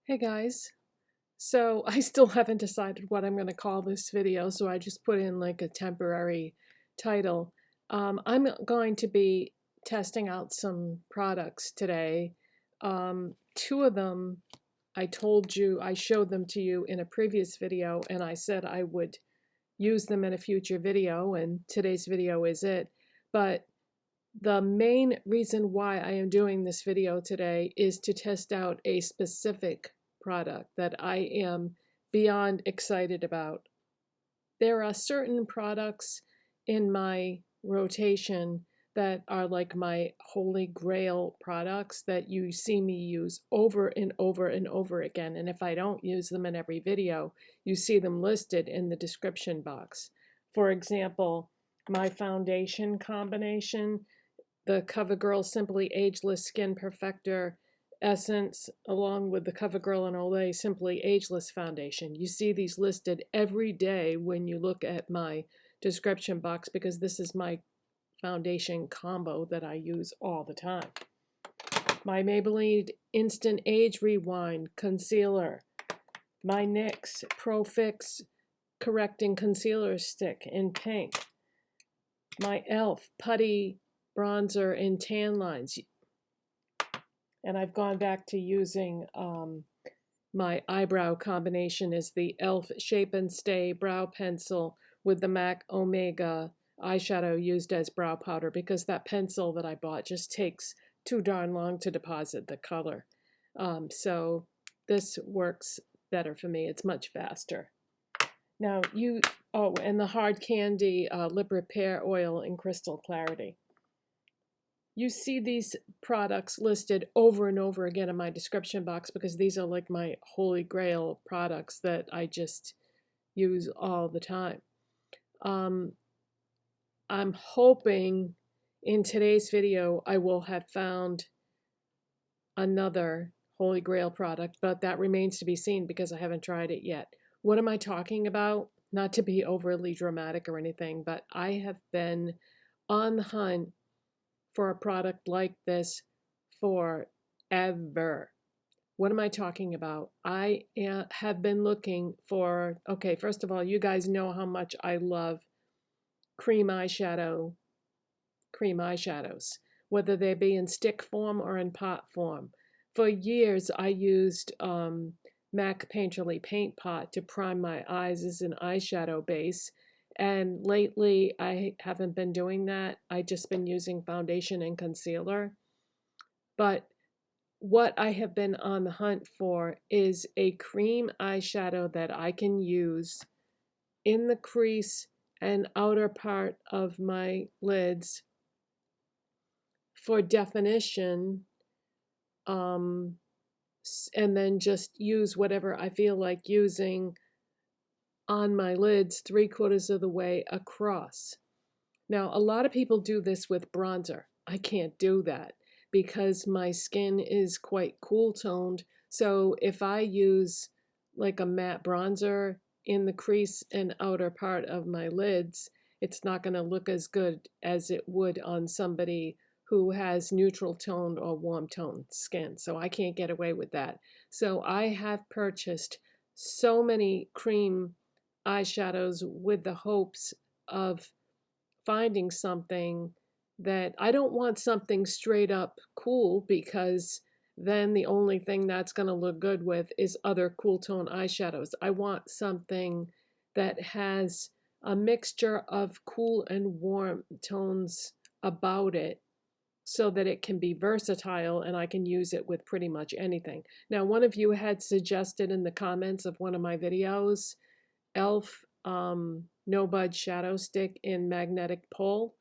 Hey guys, so I still haven't decided what I'm going to call this video, so I just put in like a temporary title. I'm going to be testing out some products today. Two of them I told you, I showed them to you in a previous video, and I said I would use them in a future video, and today's video is it. But the main reason why I am doing this video today is to test out a specific product that I am beyond excited about. There are certain products in my rotation that are like my holy grail products that you see me use over and over and over again. And if I don't use them in every video, you see them listed in the description box. For example, my foundation combination, the CoverGirl Simply Ageless Skin Perfector Essence, along with the CoverGirl and Olay Simply Ageless Foundation. You see these listed every day when you look at my description box because this is my foundation combo that I use all the time. My Maybelline Instant Age Rewind Concealer. My NYX Pro Fix Correcting Concealer Stick in pink. My e.l.f. Putty Bronzer in tan lines. And I've gone back to using my eyebrow combination is the e.l.f. Shape and Stay Brow Pencil with the MAC Omega eyeshadow used as brow powder because that pencil that I bought just takes too darn long to deposit the color. So this works better for me. It's much faster. Now and the Hard Candy Lip Repair Oil in Crystal Clarity. You see these products listed over and over again in my description box because these are like my holy grail products that I just use all the time. I'm hoping in today's video I will have found another holy grail product, but that remains to be seen because I haven't tried it yet. What am I talking about? Not to be overly dramatic or anything, but I have been on the hunt for a product like this forever. What am I talking about? I have been looking for, okay, first of all, you guys know how much I love cream eyeshadows, whether they be in stick form or in pot form. For years, I used MAC Painterly Paint Pot to prime my eyes as an eyeshadow base. And lately, I haven't been doing that. I've just been using foundation and concealer. But what I have been on the hunt for is a cream eyeshadow that I can use in the crease and outer part of my lids for definition, and then just use whatever I feel like using on my lids 3/4 of the way across. Now, a lot of people do this with bronzer. I can't do that because my skin is quite cool toned. So if I use like a matte bronzer in the crease and outer part of my lids, it's not going to look as good as it would on somebody who has neutral toned or warm toned skin. So I can't get away with that. So I have purchased so many cream eyeshadows with the hopes of finding something that I don't want something straight up cool because then the only thing that's going to look good with is other cool tone eyeshadows. I want something that has a mixture of cool and warm tones about it so that it can be versatile and I can use it with pretty much anything. Now, one of you had suggested in the comments of one of my videos e.l.f. No Bud Shadow Stick in Magnetic Pull.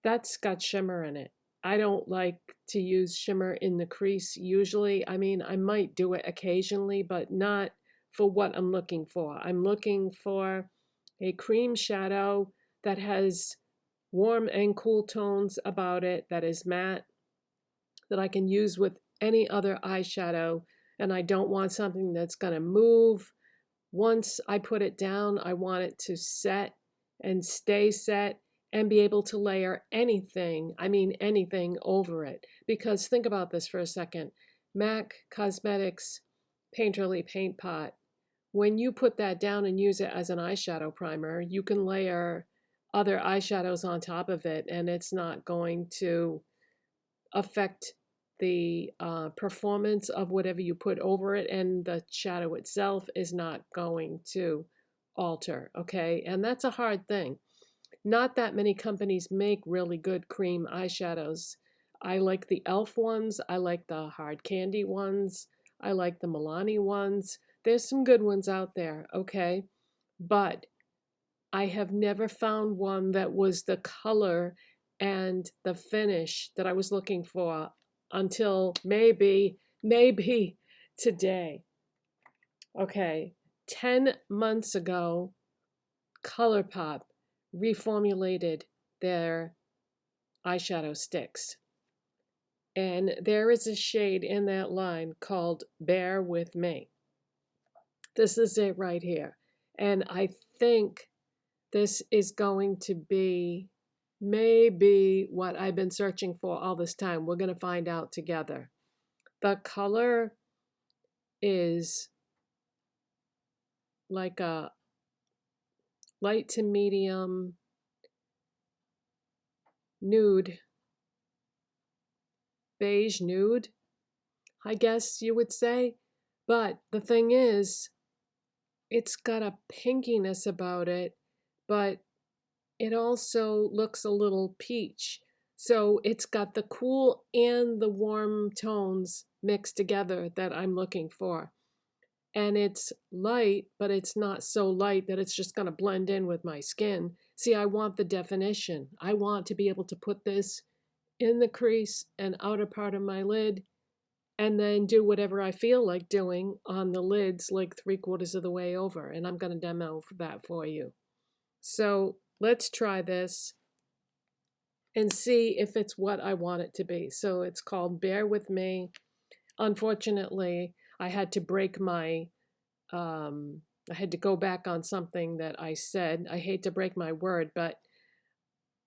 That's got shimmer in it. I don't like to use shimmer in the crease usually. I mean, I might do it occasionally, but not for what I'm looking for. I'm looking for a cream shadow that has warm and cool tones about it, that is matte, that I can use with any other eyeshadow, and I don't want something that's going to move. Once I put it down, I want it to set and stay set and be able to layer anything, I mean anything over it. Because think about this for a second. MAC Cosmetics Painterly Paint Pot, when you put that down and use it as an eyeshadow primer, you can layer other eyeshadows on top of it, and it's not going to affect the performance of whatever you put over it, and the shadow itself is not going to alter, okay? And that's a hard thing. Not that many companies make really good cream eyeshadows. I like the e.l.f. ones. I like the hard candy ones. I like the Milani ones. There's some good ones out there, okay? But I have never found one that was the color and the finish that I was looking for until maybe today. Okay, 10 months ago, Colourpop reformulated their eyeshadow sticks. And there is a shade in that line called Bear With Me. This is it right here. And I think this is going to be maybe what I've been searching for all this time. We're going to find out together. The color is like a light to medium nude, beige nude, I guess you would say. But the thing is, it's got a pinkiness about it, but it also looks a little peach. So it's got the cool and the warm tones mixed together that I'm looking for. And it's light, but it's not so light that it's just going to blend in with my skin. See, I want the definition. I want to be able to put this in the crease and outer part of my lid and then do whatever I feel like doing on the lids like 3/4 of the way over. And I'm going to demo that for you. So let's try this and see if it's what I want it to be. So it's called Bear With Me. Unfortunately, I had to break my, I had to go back on something that I said. I hate to break my word, but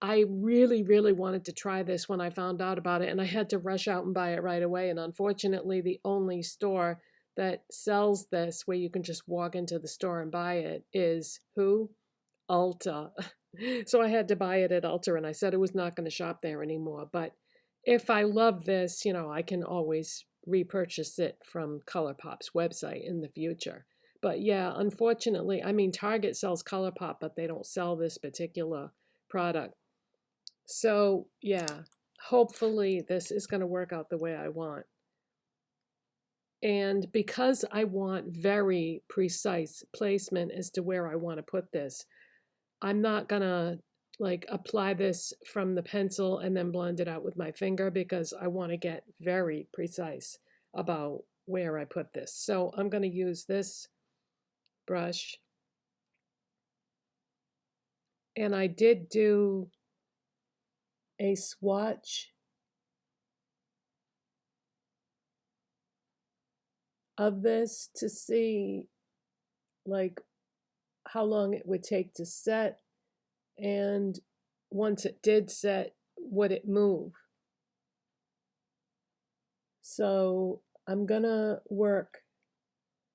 I really, really wanted to try this when I found out about it, and I had to rush out and buy it right away. And unfortunately, the only store that sells this, where you can just walk into the store and buy it, is who? Ulta. So I had to buy it at Ulta, and I said I was not going to shop there anymore. But if I love this, I can always repurchase it from Colourpop's website in the future. But yeah, unfortunately, I mean, Target sells Colourpop, but they don't sell this particular product. So yeah, hopefully this is going to work out the way I want. And because I want very precise placement as to where I want to put this, I'm not going to like apply this from the pencil and then blend it out with my finger, because I want to get very precise about where I put this. So I'm going to use this brush. And I did do a swatch of this to see like how long it would take to set, and once it did set, would it move? So I'm gonna work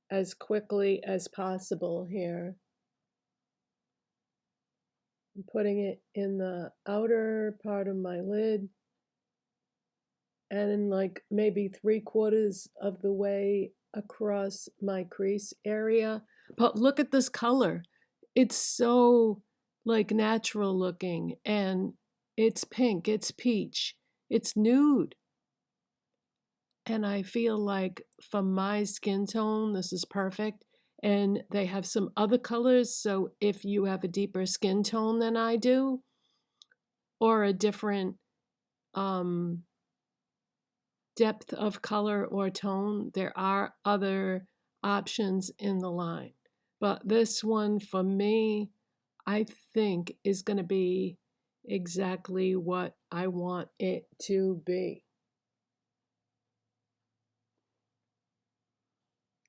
as quickly as possible here. I'm putting it in the outer part of my lid, and in like maybe 3/4 of the way across my crease area. But look at this color. It's so like natural looking, and it's pink, it's peach, it's nude. And I feel like for my skin tone, this is perfect. And they have some other colors. So if you have a deeper skin tone than I do, or a different depth of color or tone, there are other options in the line. But this one for me, I think is going to be exactly what I want it to be.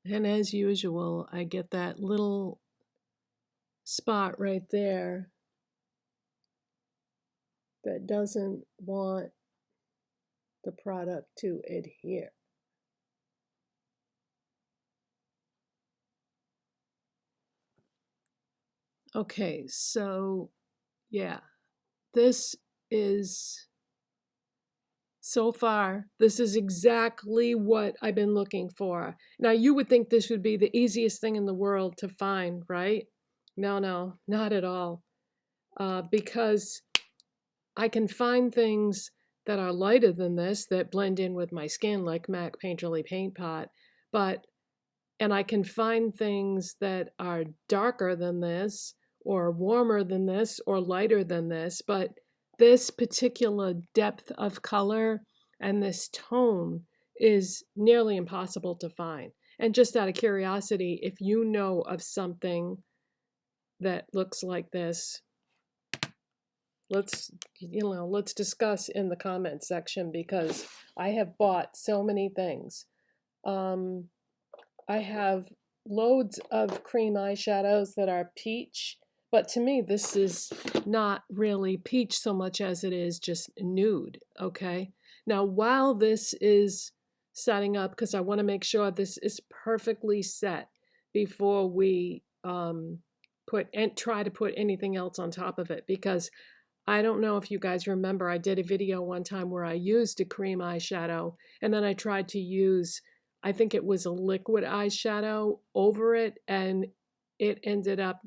And as usual, I get that little spot right there that doesn't want the product to adhere. Okay, so yeah, this is, so far, this is exactly what I've been looking for. Now, you would think this would be the easiest thing in the world to find, right? No, no, not at all. Because I can find things that are lighter than this that blend in with my skin, like MAC Painterly Paint Pot, and I can find things that are darker than this, or warmer than this, or lighter than this, but this particular depth of color and this tone is nearly impossible to find. And just out of curiosity, if you know of something that looks like this, let's discuss in the comment section, because I have bought so many things. I have loads of cream eyeshadows that are peach, but to me this is not really peach so much as it is just nude, okay? Now while this is setting up, because I want to make sure this is perfectly set before we try to put anything else on top of it, because I don't know if you guys remember, I did a video one time where I used a cream eyeshadow and then I tried to use, I think it was a liquid eyeshadow over it, and it ended up,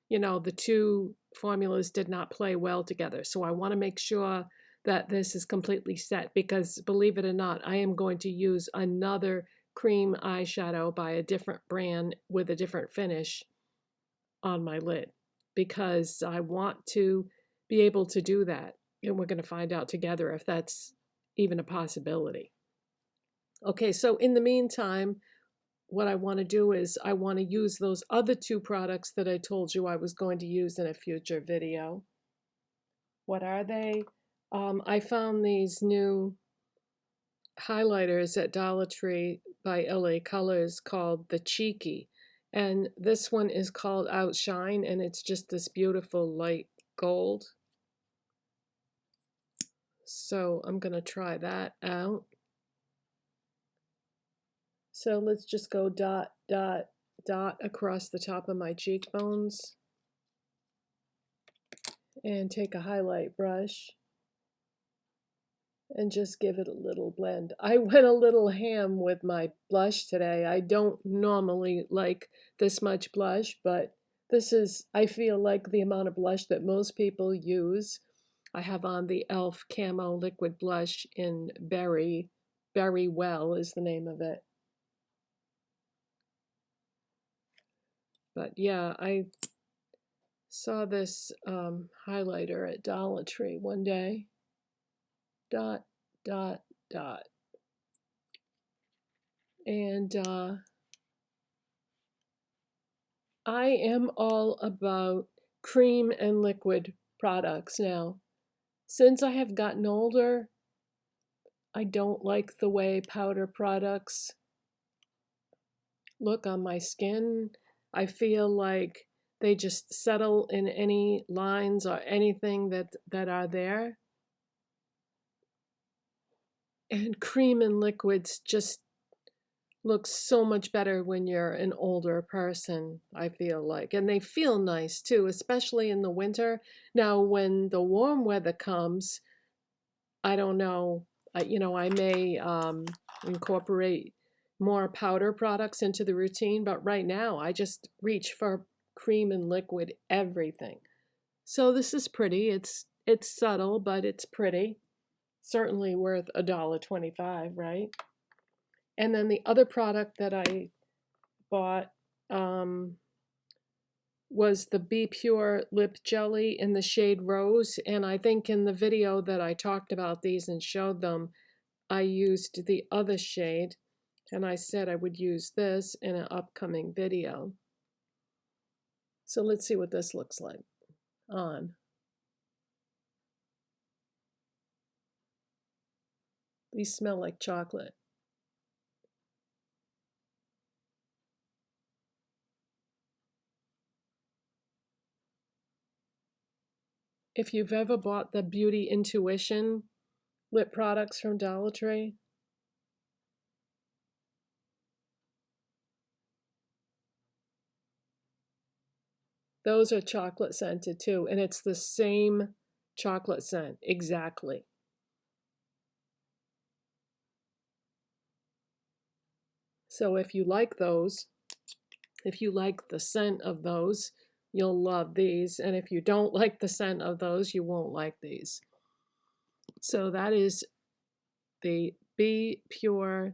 the two formulas did not play well together. So I want to make sure that this is completely set, because believe it or not, I am going to use another cream eyeshadow by a different brand with a different finish on my lid, because I want to be able to do that. And we're going to find out together if that's even a possibility. Okay, so in the meantime, what I want to do is I want to use those other two products that I told you I was going to use in a future video. What are they? I found these new highlighters at Dollar Tree by LA Colors called the Cheeky. And this one is called Outshine, and it's just this beautiful light gold. So I'm going to try that out. So let's just go dot, dot, dot across the top of my cheekbones and take a highlight brush and just give it a little blend. I went a little ham with my blush today. I don't normally like this much blush, but this is, I feel like, the amount of blush that most people use. I have on the e.l.f. camo liquid blush in Berry. Berry Well is the name of it. But yeah, I saw this highlighter at Dollar Tree one day. Dot, dot, dot. And I am all about cream and liquid products now. Since I have gotten older, I don't like the way powder products look on my skin. I feel like they just settle in any lines or anything that are there. And cream and liquids just look so much better when you're an older person, I feel like. And they feel nice too, especially in the winter. Now, when the warm weather comes, I don't know, I may incorporate more powder products into the routine, but right now I just reach for cream and liquid everything. So this is pretty. It's subtle, but it's pretty. Certainly worth $1.25, right? And then the other product that I bought was the B.Pure lip jelly in the shade Rose. And I think in the video that I talked about these and showed them, I used the other shade, and I said I would use this in an upcoming video. So let's see what this looks like on. These smell like chocolate. If you've ever bought the Beauty Intuition lip products from Dollar Tree, Those are chocolate scented too, and it's the same chocolate scent exactly. So if you like those, if you like the scent of those, you'll love these. And if you don't like the scent of those, you won't like these. So that is the B.Pure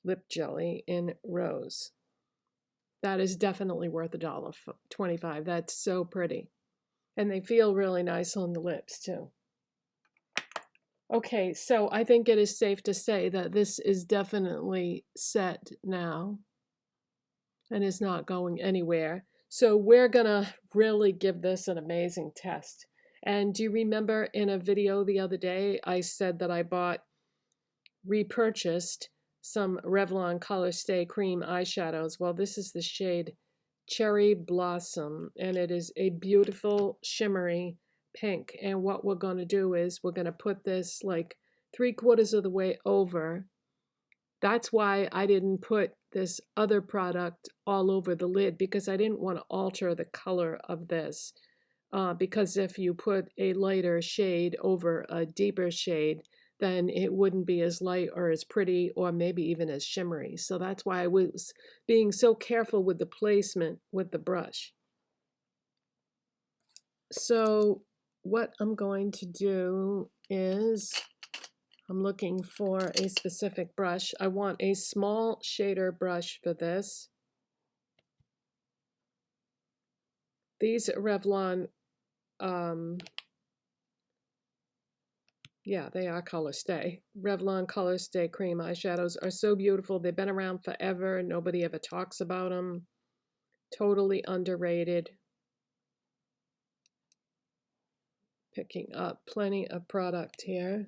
lip jelly in rose. That is definitely worth $1.25. That's so pretty. And they feel really nice on the lips too. Okay, so I think it is safe to say that this is definitely set now and is not going anywhere. So we're gonna really give this an amazing test. And do you remember in a video the other day, I said that I repurchased some Revlon Colorstay Cream eyeshadows? Well, this is the shade Cherry Blossom, and it is a beautiful shimmery pink. And what we're gonna do is we're gonna put this like 3/4 of the way over. That's why I didn't put this other product all over the lid, because I didn't want to alter the color of this. Because if you put a lighter shade over a deeper shade, then it wouldn't be as light or as pretty or maybe even as shimmery. So that's why I was being so careful with the placement with the brush. So what I'm going to do is I'm looking for a specific brush. I want a small shader brush for this. These Revlon, yeah, they are Colorstay. Revlon Colorstay Cream eyeshadows are so beautiful. They've been around forever. Nobody ever talks about them. Totally underrated. Picking up plenty of product here.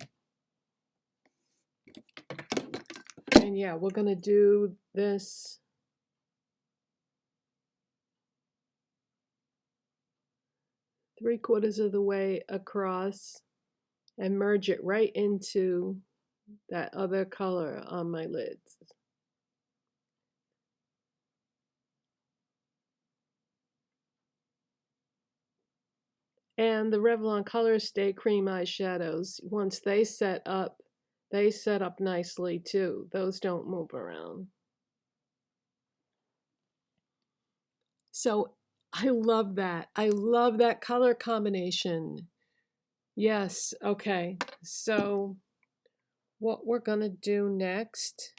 And yeah, we're going to do this 3/4 of the way across and merge it right into that other color on my lids. And the Revlon Colorstay Cream eyeshadows, once they set up nicely too. Those don't move around. So I love that. I love that color combination. Yes, okay. So what we're gonna do next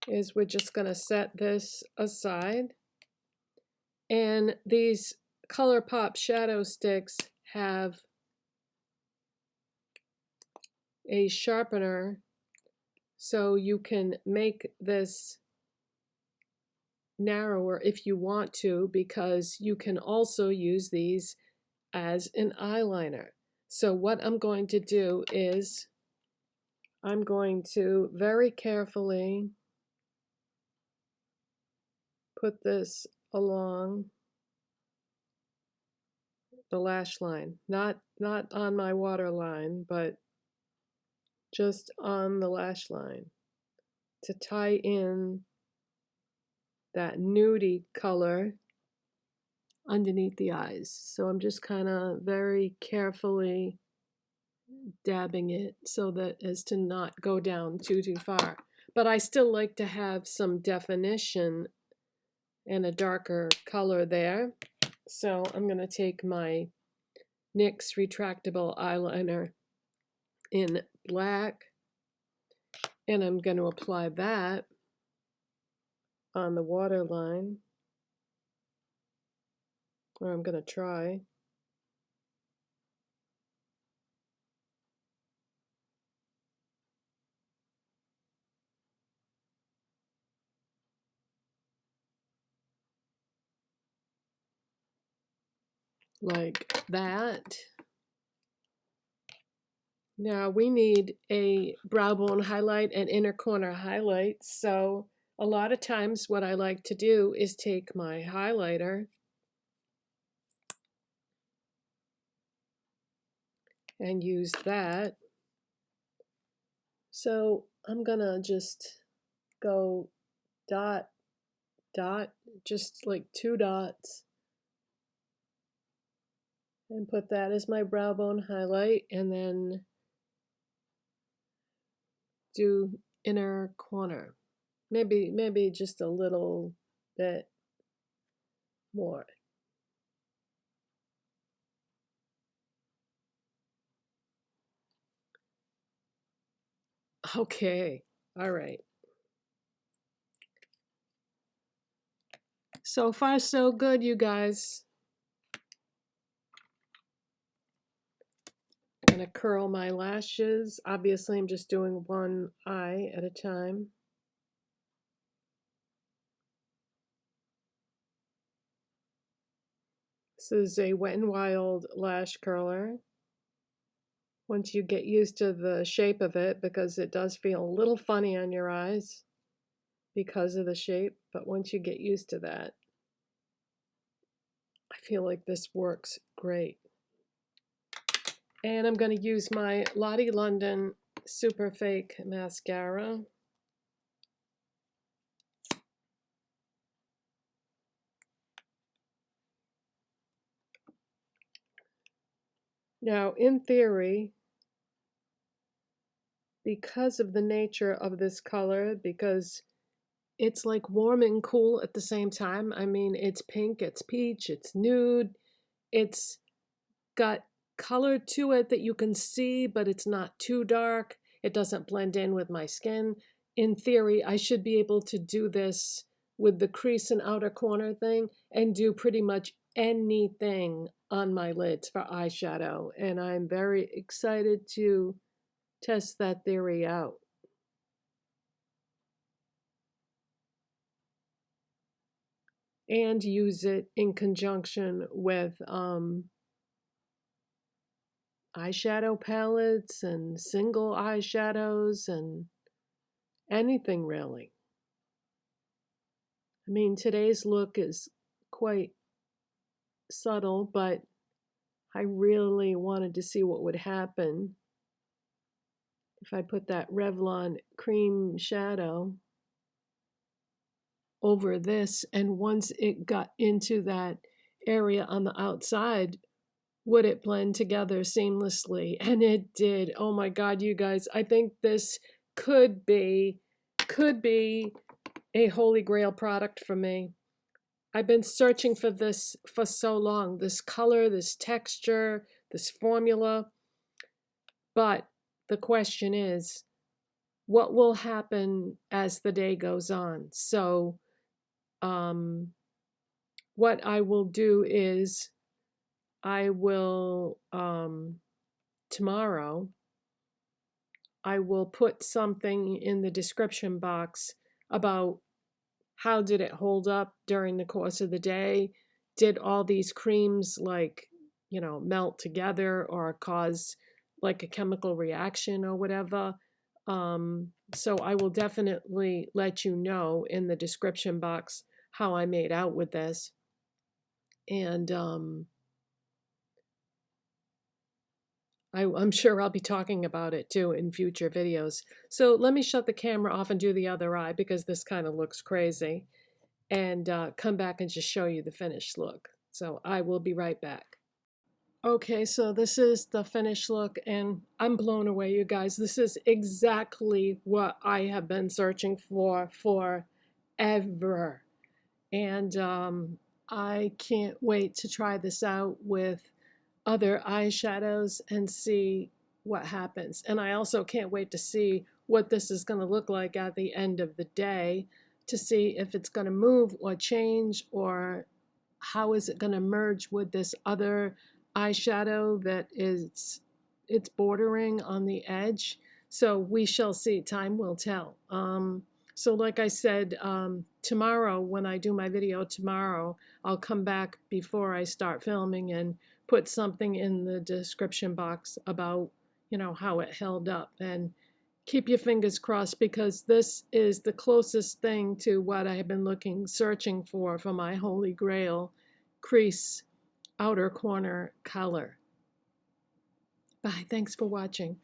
is we're just gonna set this aside. And these Colourpop Shadow Stix have a sharpener, so you can make this narrower if you want to, because you can also use these as an eyeliner. So what I'm going to do is I'm going to very carefully put this along the lash line, not on my waterline, but just on the lash line to tie in that nudie color underneath the eyes. So I'm just kind of very carefully dabbing it so that as to not go down too far. But I still like to have some definition and a darker color there. So I'm going to take my NYX retractable eyeliner in black, and I'm going to apply that on the waterline, or I'm going to try. Like that. Now we need a brow bone highlight and inner corner highlight. So a lot of times what I like to do is take my highlighter and use that. So I'm gonna just go dot, dot, just like 2 dots, and put that as my brow bone highlight, and then do inner corner. Maybe just a little bit more. Okay, all right. So far, so good, you guys. I'm gonna curl my lashes. Obviously, I'm just doing one eye at a time. This is a Wet n Wild lash curler. Once you get used to the shape of it, because it does feel a little funny on your eyes because of the shape, but once you get used to that, I feel like this works great. And I'm going to use my Lottie London Superfake mascara. Now, in theory, because of the nature of this color, because it's like warm and cool at the same time. I mean, it's pink, it's peach, it's nude, it's got color to it that you can see, but it's not too dark. It doesn't blend in with my skin. In theory, I should be able to do this with the crease and outer corner thing and do pretty much anything on my lids for eyeshadow. And I'm very excited to test that theory out. And use it in conjunction with eyeshadow palettes and single eyeshadows and anything really. I mean, today's look is quite subtle, but I really wanted to see what would happen if I put that Revlon cream shadow over this, and once it got into that area on the outside, would it blend together seamlessly? And it did. Oh my God, you guys, I think this could be a holy grail product for me. I've been searching for this for so long, this color, this texture, this formula. But the question is, what will happen as the day goes on? So what I will do is I will, tomorrow, I will put something in the description box about how did it hold up during the course of the day? Did all these creams melt together or cause like a chemical reaction or whatever? So I will definitely let you know in the description box how I made out with this. And I'm sure I'll be talking about it too in future videos. So let me shut the camera off and do the other eye because this kind of looks crazy, and come back and just show you the finished look. So I will be right back. Okay, so this is the finished look, and I'm blown away, you guys. This is exactly what I have been searching for forever. And I can't wait to try this out with other eyeshadows and see what happens. And I also can't wait to see what this is going to look like at the end of the day, to see if it's going to move or change, or how is it going to merge with this other eyeshadow that it's bordering on the edge. So we shall see. Time will tell. So like I said, tomorrow when I do my video tomorrow, I'll come back before I start filming and put something in the description box about, how it held up. And keep your fingers crossed, because this is the closest thing to what I have been searching for my holy grail crease outer corner color. Bye. Thanks for watching.